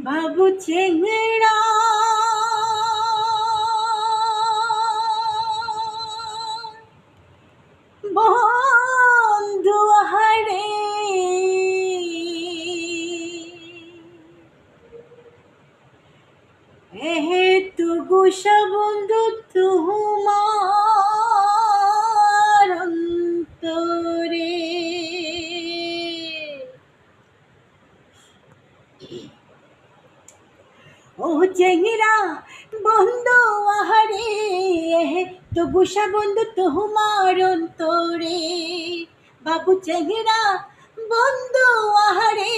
বাবু চেংড়া বন্ধু আহারে এহে তু গুসা বন্ধু তুমার অন্তরে ও চেংড়া বন্ধু আহারে তো গুসা বন্ধু তোমার অন্তরে বাবু চেংড়া বন্ধু আহারে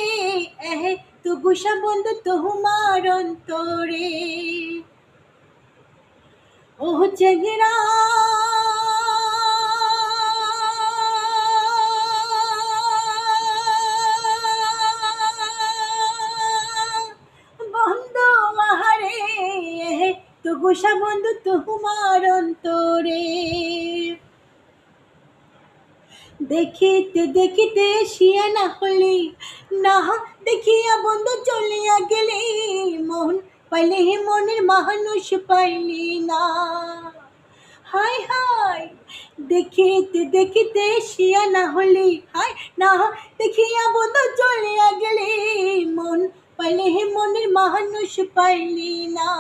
তো গুসা বন্ধু তোমার অন্তরে ও চেংড়া তো গোসা বন্ধু তোমার অন্তরে দেখিতে দেখিতে শিয়া না হলি না দেখিয়া বন্ধু চলিয়া গেলি মন পাইলে মনের মানুষ পাইলি না হাই হাই দেখিতে দেখিতে শিয়া না হলি হাই না দেখিয়া বন্ধু চলিয়া গেলি মন পাইলে মনের মানুষ পাইলি না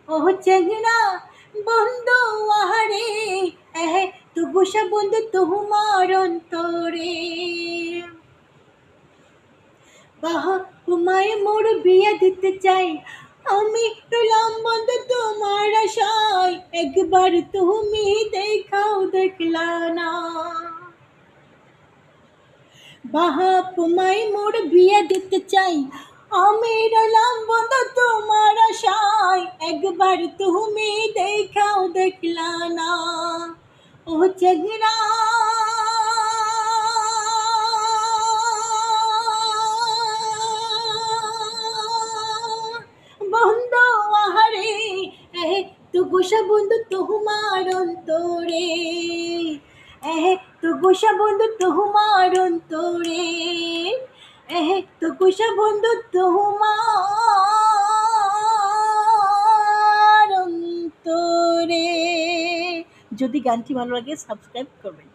ও চেংড়া বন্ধু আহারে তু গুসা বন্ধু তোমার অন্তরে বাহ তোমায় মোর বিয়ে দিতে চাই আমি রইলাম বন্ধু তোমার আশায় একবার তুমি দেখাও দেখলা না বাহ তোমায় মোর বিয়ে দিতে চাই আমি রইলাম বন্ধু তোমার আশায় একবার তুমি দেখাও দেখলা না ও চেংড়া বন্ধু আহারে তু গোসা বন্ধু তোমার অন্তরে তো গোসা বন্ধু তোমার অন্তরে তো গোসা বন্ধু তোমার অন্তরে। যদি গানটি ভালো লাগে সাবস্ক্রাইব করবেন।